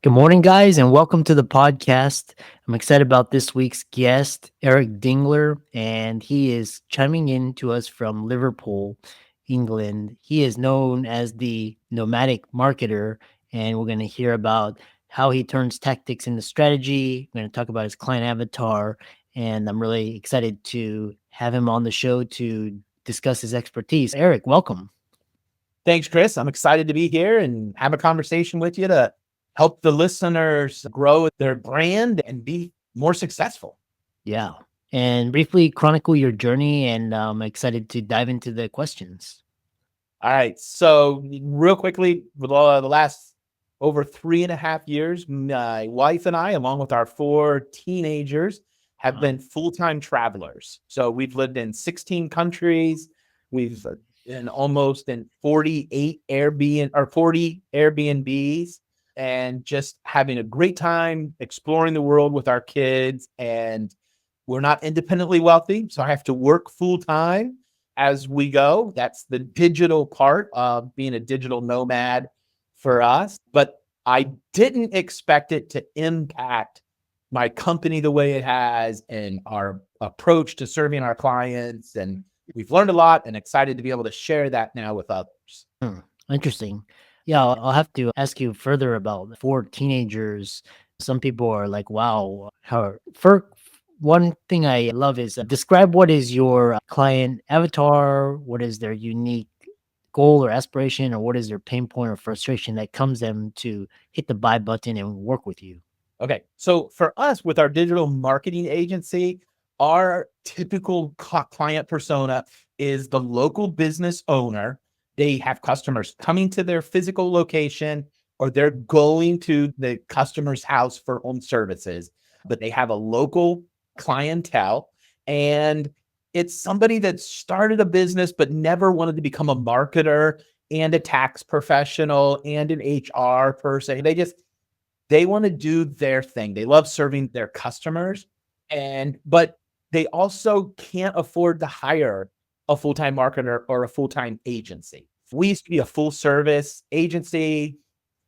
Good morning, guys, and welcome to the podcast. I'm excited about this week's guest, Eric Dingler, and he is chiming in to us from Liverpool, England. He is known as the Nomadic Marketer, and we're going to hear about how he turns tactics into strategy. We're going to talk about his client avatar, and I'm really excited to have him on the show to discuss his expertise. Eric, welcome. Thanks, Chris. I'm excited to be here and have a conversation with you to help the listeners grow their brand and be more successful. Yeah. And briefly chronicle your journey, and I'm excited to dive into the questions. All right. So, real quickly, with the last over 3.5 years, my wife and I, along with our 4 teenagers, have been full-time travelers. So, we've lived in 16 countries. We've in almost in 48 Airbnb or 40 Airbnbs, and just having a great time exploring the world with our kids. And we're not independently wealthy, so I have to work full time as we go. That's the digital part of being a digital nomad for us. But I didn't expect it to impact my company the way it has and our approach to serving our clients. And we've learned a lot and excited to be able to share that now with others. Interesting. Yeah, I'll have to ask you further about 4 teenagers. Some people are like, wow. How, for one thing I love is describe what is your client avatar, what is their unique goal or aspiration, or what is their pain point or frustration that comes them to hit the buy button and work with you. Okay. So for us, with our digital marketing agency, our typical client persona is the local business owner. They have customers coming to their physical location, or they're going to the customer's house for home services, but they have a local clientele. And it's somebody that started a business but never wanted to become a marketer and a tax professional and an HR person. They want to do their thing. They love serving their customers, but they also can't afford to hire a full-time marketer or a full-time agency. We used to be a full service agency.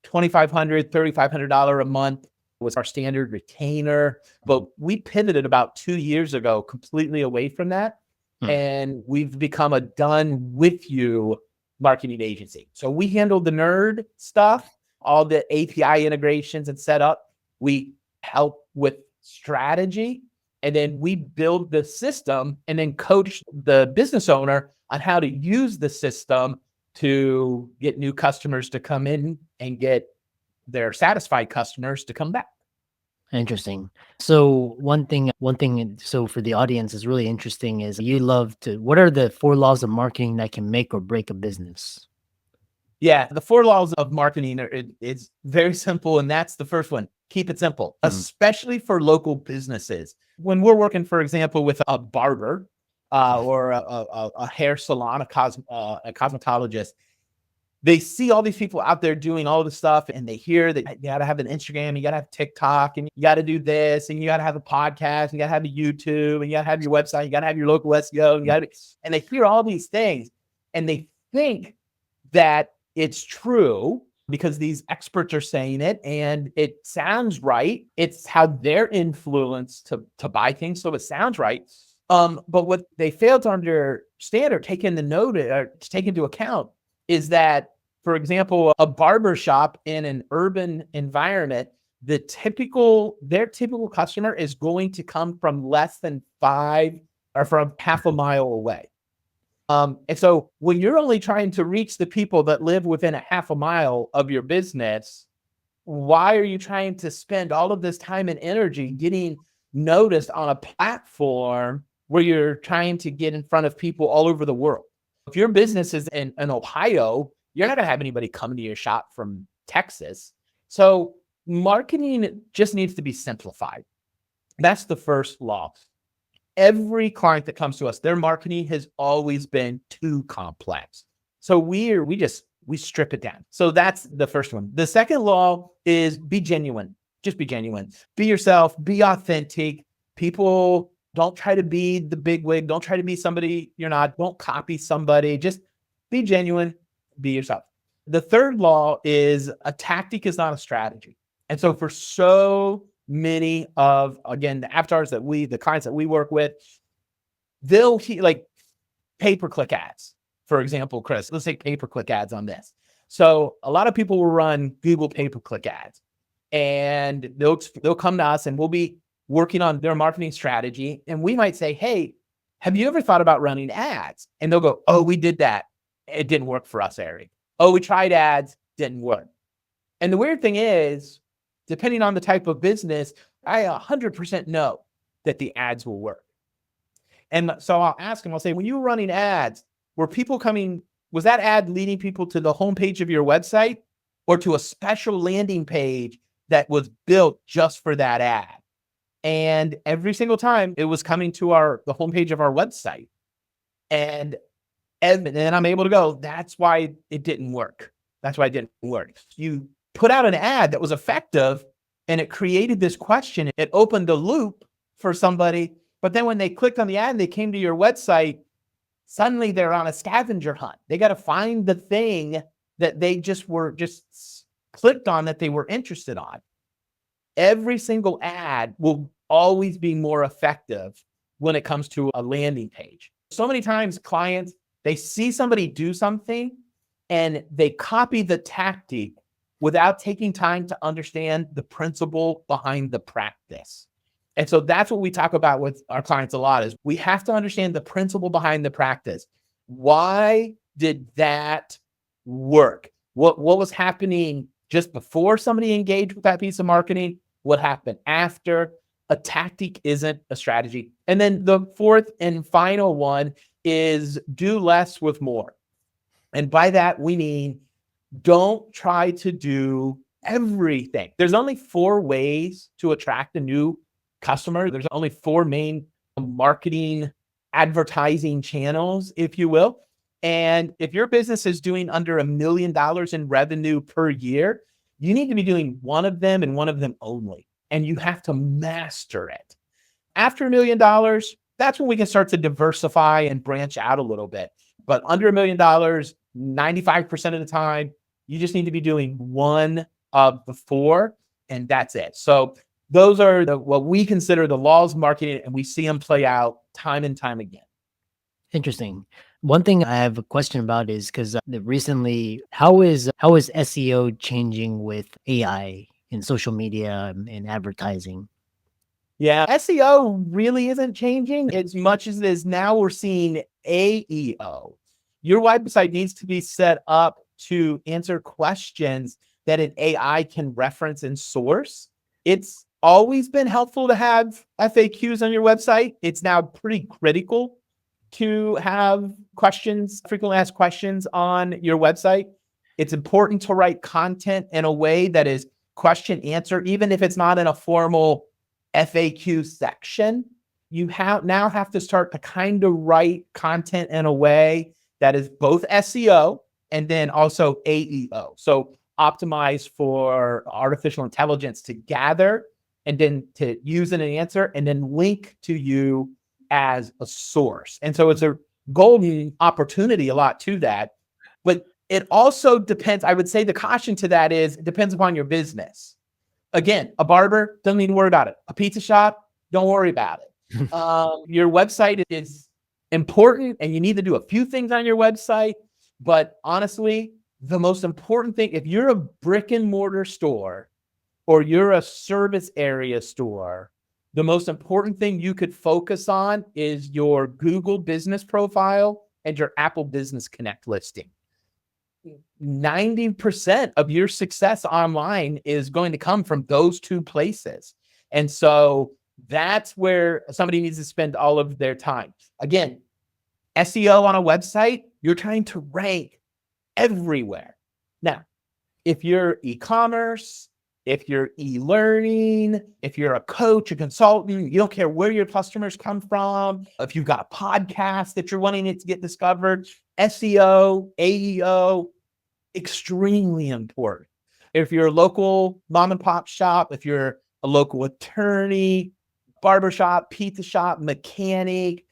$2,500, $3,500 a month was our standard retainer, but we pivoted about 2 years ago completely away from that. And we've become a done with you marketing agency. So we handle the nerd stuff, all the API integrations and setup. We help with strategy, and then we build the system and then coach the business owner on how to use the system to get new customers to come in and get their satisfied customers to come back. Interesting. So one thing, so for the audience is really interesting is you love to, what are the 4 laws of marketing that can make or break a business? Yeah, the 4 laws of marketing it's very simple, and that's the first one. Keep it simple, especially for local businesses. When we're working, for example, with a barber or a hair salon, a cosmetologist, they see all these people out there doing all this stuff, and they hear that you got to have an Instagram, you got to have TikTok, and you got to do this, and you got to have a podcast, and you got to have a YouTube, and you got to have your website, you got to have your local SEO, and they hear all these things, and they think that it's true because these experts are saying it and it sounds right. It's how they're influenced to buy things, so it sounds right. But what they fail to understand or take into account is that, for example, a barber shop in an urban environment, their typical customer is going to come from less than 5 or from half a mile away. And so when you're only trying to reach the people that live within a half a mile of your business, why are you trying to spend all of this time and energy getting noticed on a platform where you're trying to get in front of people all over the world? If your business is in Ohio, you're not going to have anybody coming to your shop from Texas. So marketing just needs to be simplified. That's the first law. Every client that comes to us, their marketing has always been too complex. So we strip it down. So that's the first one. The second law is be genuine. Just be genuine. Be yourself. Be authentic. People, don't try to be the big wig. Don't try to be somebody you're not. Don't copy somebody. Just be genuine. Be yourself. The third law is a tactic is not a strategy. And so for so many of, again, the avatars the clients that we work with, they'll like pay-per-click ads, for example, Chris. Let's take pay-per-click ads on this. So a lot of people will run Google pay-per-click ads, and they'll come to us and we'll be working on their marketing strategy. And we might say, hey, have you ever thought about running ads? And they'll go, oh, we did that. It didn't work for us, Eric. Oh, we tried ads, didn't work. And the weird thing is, depending on the type of business, I 100% know that the ads will work. And so I'll ask them, I'll say, when you were running ads, was that ad leading people to the homepage of your website or to a special landing page that was built just for that ad? And every single time it was coming to the homepage of our website. And then I'm able to go, that's why it didn't work. That's why it didn't work. You put out an ad that was effective and it created this question. It opened a loop for somebody. But then when they clicked on the ad and they came to your website, suddenly they're on a scavenger hunt. They got to find the thing that they just clicked on that they were interested on. Every single ad will always be more effective when it comes to a landing page. So many times clients, they see somebody do something and they copy the tactic without taking time to understand the principle behind the practice. And so that's what we talk about with our clients a lot, is we have to understand the principle behind the practice. Why did that work? What was happening just before somebody engaged with that piece of marketing? What happened after? A tactic isn't a strategy. And then the fourth and final one is do less with more. And by that, we mean don't try to do everything. There's only 4 ways to attract a new customer. There's only 4 main marketing advertising channels, if you will. And if your business is doing under $1 million in revenue per year, you need to be doing one of them and one of them only. And you have to master it. After $1 million, that's when we can start to diversify and branch out a little bit. But under $1 million, 95% of the time, you just need to be doing one of the 4, and that's it. So those are what we consider the laws of marketing, and we see them play out time and time again. Interesting. One thing I have a question about is because recently, how is SEO changing with AI in social media and advertising? Yeah, SEO really isn't changing as much as it is now we're seeing AEO. Your website needs to be set up to answer questions that an AI can reference and source. It's always been helpful to have FAQs on your website. It's now pretty critical to have questions, frequently asked questions on your website. It's important to write content in a way that is question answer, even if it's not in a formal FAQ section. You now have to start to kind of write content in a way that is both SEO and then also AEO. So optimize for artificial intelligence to gather and then to use in an answer and then link to you as a source. And so it's a golden opportunity a lot to that. But it also depends. I would say the caution to that is it depends upon your business. Again, a barber, doesn't need to worry about it. A pizza shop, don't worry about it. Your website is important and you need to do a few things on your website. But honestly, the most important thing, if you're a brick and mortar store or you're a service area store, the most important thing you could focus on is your Google business profile and your Apple Business Connect listing. 90% of your success online is going to come from those 2 places. And so that's where somebody needs to spend all of their time. Again, SEO on a website, you're trying to rank everywhere. Now, if you're e-commerce, if you're e-learning, if you're a coach, a consultant, you don't care where your customers come from. If you've got a podcast that you're wanting it to get discovered, SEO, AEO, extremely important. If you're a local mom and pop shop, if you're a local attorney, barbershop, pizza shop, mechanic,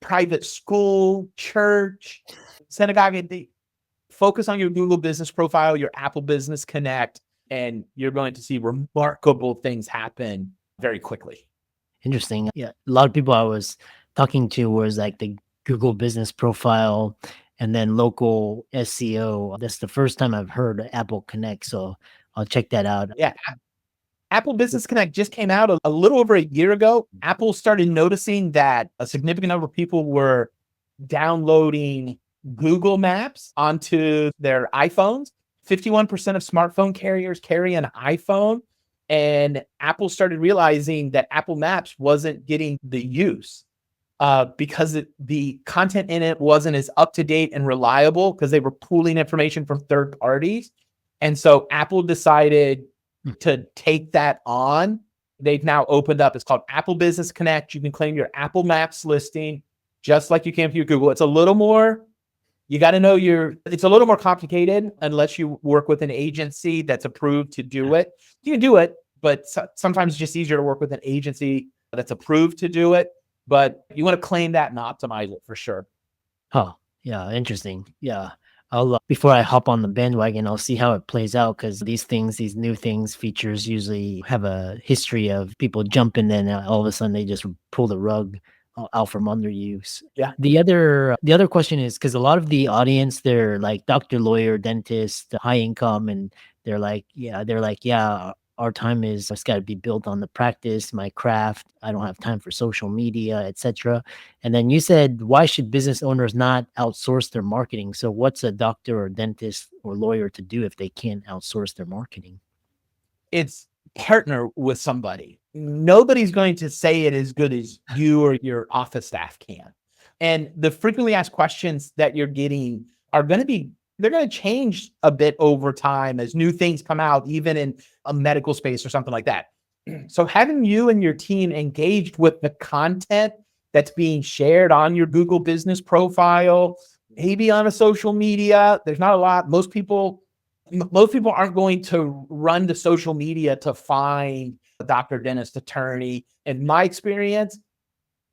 private school, church, synagogue, focus on your Google business profile, your Apple Business Connect, and you're going to see remarkable things happen very quickly. Interesting. Yeah. A lot of people I was talking to was like the Google business profile and then local SEO. That's the first time I've heard of Apple Connect. So I'll check that out. Yeah. Apple Business Connect just came out a little over a year ago. Apple started noticing that a significant number of people were downloading Google Maps onto their iPhones. 51% of smartphone carriers carry an iPhone. And Apple started realizing that Apple Maps wasn't getting the use because the content in it wasn't as up to date and reliable because they were pooling information from third parties. And so Apple decided to take that on. They've now opened up, it's called Apple Business Connect. You can claim your Apple Maps listing just like you can for your Google. It's a little more, you got to know it's a little more complicated unless you work with an agency that's approved to do it. You can do it, but sometimes it's just easier to work with an agency that's approved to do it. But you want to claim that and optimize it for sure. Oh, yeah. Interesting. Yeah. I'll, before I hop on the bandwagon, I'll see how it plays out because these new things, features usually have a history of people jumping in and all of a sudden they just pull the rug out from under you. Yeah. The other question is because a lot of the audience, they're like doctor, lawyer, dentist, high income, and they're like, our time is it's got to be built on the practice, my craft. I don't have time for social media, etc. And then you said, why should business owners not outsource their marketing? So what's a doctor or dentist or lawyer to do if they can't outsource their marketing? It's partner with somebody. Nobody's going to say it as good as you or your office staff can. And the frequently asked questions that you're getting are going to be, they're going to change a bit over time as new things come out, even in a medical space or something like that. So having you and your team engaged with the content that's being shared on your Google business profile, maybe on a social media, there's not a lot. Most people aren't going to run to social media to find a doctor, dentist, attorney. In my experience,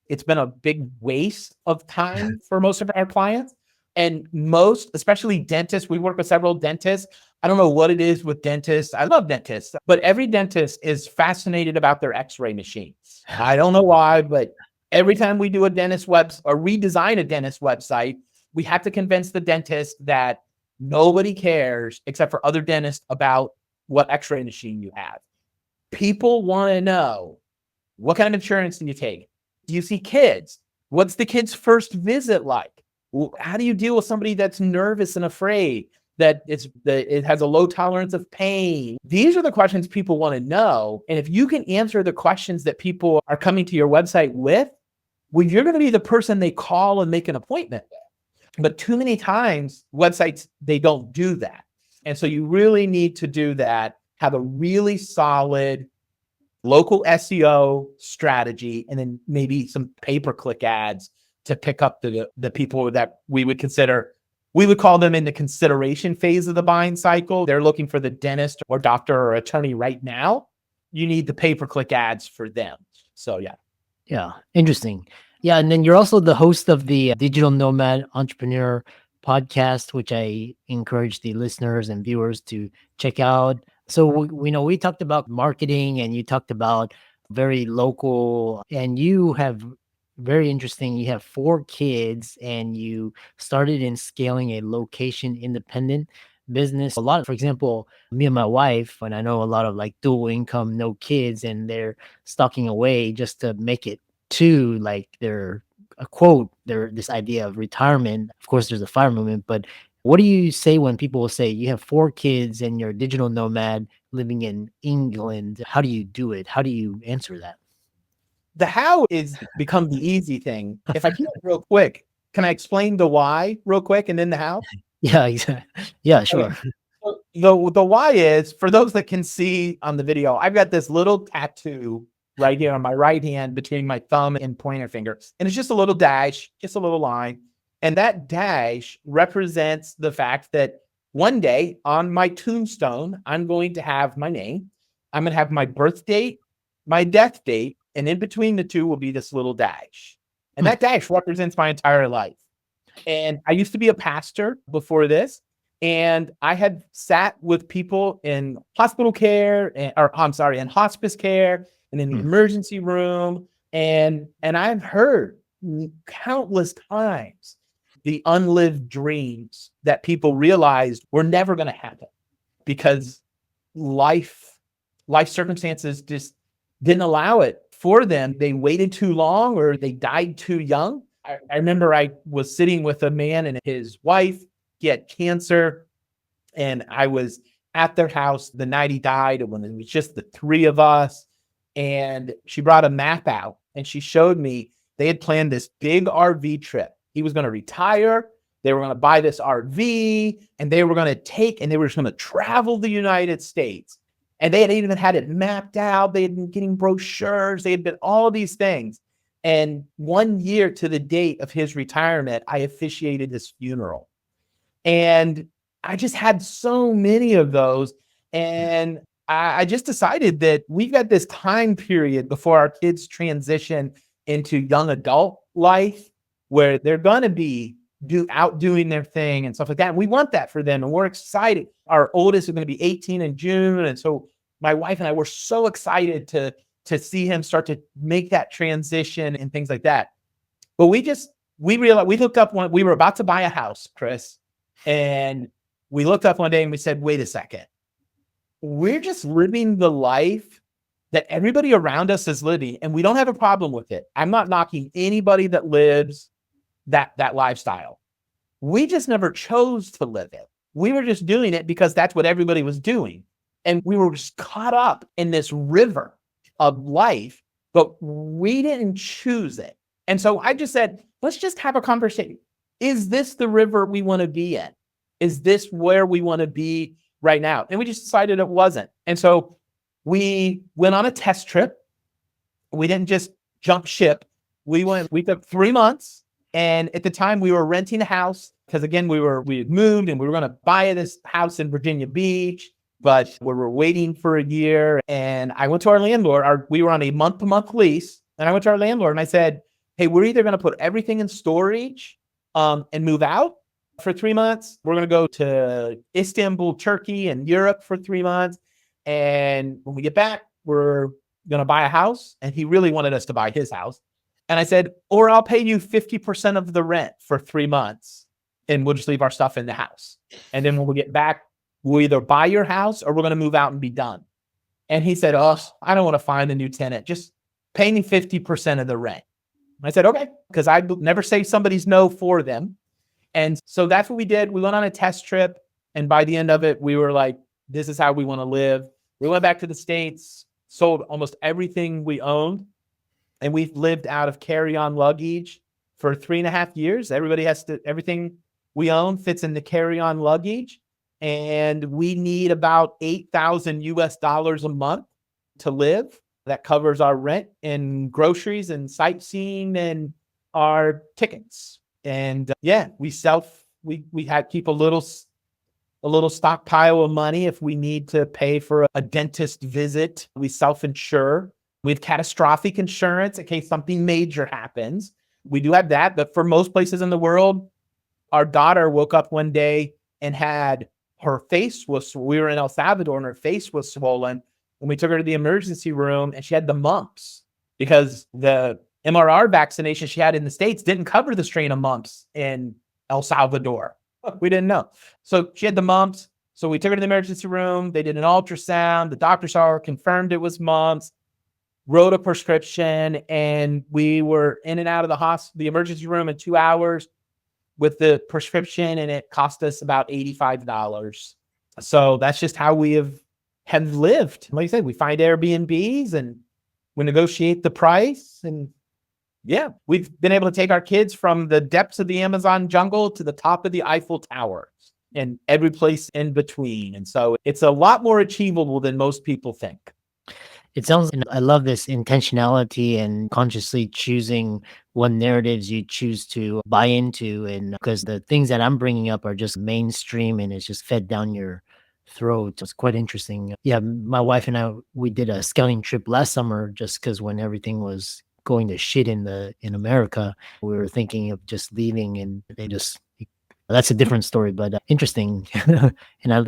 it's been a big waste of time for most of our clients. And most, especially dentists, we work with several dentists. I don't know what it is with dentists. I love dentists, but every dentist is fascinated about their x-ray machines. I don't know why, but every time we do a dentist or redesign a dentist website, we have to convince the dentist that nobody cares except for other dentists about what x-ray machine you have. People want to know, what kind of insurance do you take? Do you see kids? What's the kid's first visit like? How do you deal with somebody that's nervous and afraid, that it has a low tolerance of pain? These are the questions people want to know. And if you can answer the questions that people are coming to your website with, well, you're going to be the person they call and make an appointment with. But too many times, websites, they don't do that. And so you really need to do that, have a really solid local SEO strategy, and then maybe some pay-per-click ads to pick up the people that we would call them in the consideration phase of the buying cycle. They're looking for the dentist or doctor or attorney right now. You need the pay-per-click ads for them. So yeah. Yeah, interesting. Yeah, and then you're also the host of the Digital Nomad Entrepreneur podcast, which I encourage the listeners and viewers to check out. So we talked about marketing, and you talked about very local, and you have very interesting. You have 4 kids, and you started in scaling a location independent business. A lot, for example, me and my wife, and I know a lot of like dual income, no kids, and they're stocking away just to make it to like this idea of retirement. Of course, there's a fire movement, but what do you say when people will say you have 4 kids and you're a digital nomad living in England? How do you do it? How do you answer that? The how is become the easy thing. If I can real quick, can I explain the why real quick and then the how? Yeah, exactly. Yeah, sure. Okay. So the why is, for those that can see on the video, I've got this little tattoo right here on my right hand between my thumb and pointer finger. And it's just a little dash, just a little line. And that dash represents the fact that one day on my tombstone, I'm going to have my name. I'm going to have my birth date, my death date, and in between the two will be this little dash. And that dash represents my entire life. And I used to be a pastor before this. And I had sat with people in hospital care, or I'm sorry, in hospice care and in the Mm. emergency room. And I've heard countless times the unlived dreams that people realized were never going to happen because life circumstances just didn't allow it for them. They waited too long or they died too young. I remember I was sitting with a man and his wife. He had cancer, and I was at their house the night he died when it was just the three of us. And she brought a map out and she showed me they had planned this big RV trip. He was going to retire. They were going to buy this RV and they were going to and they were just going to travel the United States. And they had even had it mapped out. They had been getting brochures. They had been all these things. And 1 year to the date of his retirement, I officiated his funeral. And I just had so many of those. And I just decided that we've got this time period before our kids transition into young adult life where they're going to be doing their thing and stuff like that. And we want that for them. And we're excited. Our oldest is going to be 18 in June. And so my wife and I were so excited to see him start to make that transition and things like that. But we realized, we looked up we were about to buy a house, Chris. And we looked up one day and we said, wait a second, we're just living the life that everybody around us is living, and we don't have a problem with it. I'm not knocking anybody that lives that lifestyle. We just never chose to live it. We were just doing it because that's what everybody was doing. And we were just caught up in this river of life, but we didn't choose it. And so I just said, let's just have a conversation. Is this the river we want to be in? Is this where we want to be right now? And we just decided it wasn't. And so we went on a test trip. We didn't just jump ship. We took 3 months. And at the time we were renting a house because again, we had moved and we were going to buy this house in Virginia Beach, but we were waiting for a year. And I went to our landlord. We were on a month-to-month lease. And I went to our landlord and I said, hey, we're either going to put everything in storage and move out for 3 months. We're going to go to Istanbul, Turkey, and Europe for 3 months. And when we get back, we're going to buy a house. And he really wanted us to buy his house. And I said, or I'll pay you 50% of the rent for 3 months and we'll just leave our stuff in the house. And then when we get back, we'll either buy your house or we're going to move out and be done. And he said, oh, I don't want to find a new tenant. Just pay me 50% of the rent. I said, okay, because I never say somebody's no for them. And so that's what we did. We went on a test trip. And by the end of it, we were like, this is how we want to live. We went back to the States, sold almost everything we owned. And we've lived out of carry-on luggage for 3.5 years. Everything we own fits in the carry-on luggage. And we need about 8,000 US dollars a month to live. That covers our rent and groceries and sightseeing and our tickets. And we keep a little stockpile of money if we need to pay for a dentist visit. We self-insure. We have catastrophic insurance in case something major happens. We do have that, but for most places in the world, our daughter woke up one day and we were in El Salvador and her face was swollen. And we took her to the emergency room and she had the mumps because the MRR vaccination she had in the States didn't cover the strain of mumps in El Salvador. We didn't know. So she had the mumps. So we took her to the emergency room. They did an ultrasound. The doctor saw her, confirmed it was mumps, wrote a prescription, and we were in and out of the emergency room in 2 hours with the prescription, and it cost us about $85. So that's just how we have lived. Like I said, we find Airbnbs and we negotiate the price. And we've been able to take our kids from the depths of the Amazon jungle to the top of the Eiffel Tower and every place in between. And so it's a lot more achievable than most people think. It sounds, and I love this intentionality and consciously choosing what narratives you choose to buy into. And because the things that I'm bringing up are just mainstream and it's just fed down your throat. It's quite interesting. Yeah, my wife and I, we did a scouting trip last summer just because when everything was going to shit in America, we were thinking of just leaving, and they just That's a different story, but interesting. And I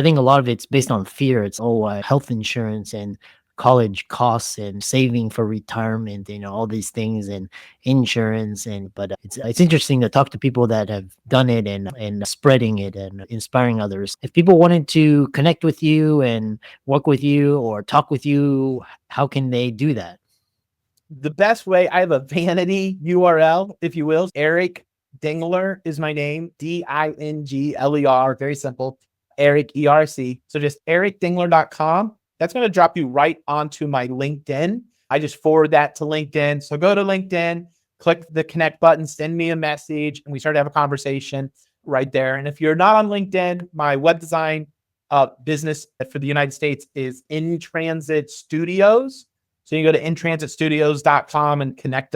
think a lot of it's based on fear. It's health insurance and college costs and saving for retirement, all these things and insurance. And but it's interesting to talk to people that have done it and spreading it and inspiring others. If people wanted to connect with you and work with you or talk with you, how can they do that? The best way, I have a vanity URL, if you will. Eric Dingler is my name, Dingler, very simple. Eric ERC. So just ericdingler.com. That's going to drop you right onto my LinkedIn. I just forward that to LinkedIn. So go to LinkedIn, click the connect button, send me a message, and we start to have a conversation right there. And if you're not on LinkedIn, my web design business for the United States is In Transit Studios. So you can go to intransitstudios.com and connect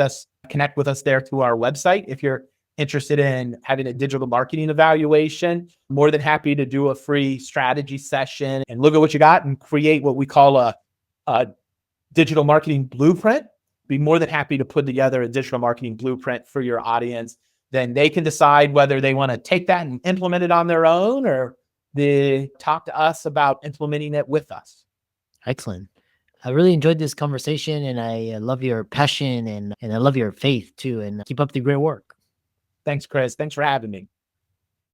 with us there through our website. If you're interested in having a digital marketing evaluation, more than happy to do a free strategy session and look at what you got and create what we call a digital marketing blueprint. Be more than happy to put together a digital marketing blueprint for your audience. Then they can decide whether they want to take that and implement it on their own, or they talk to us about implementing it with us. Excellent. I really enjoyed this conversation, and I love your passion and I love your faith too. And keep up the great work. Thanks, Chris. Thanks for having me.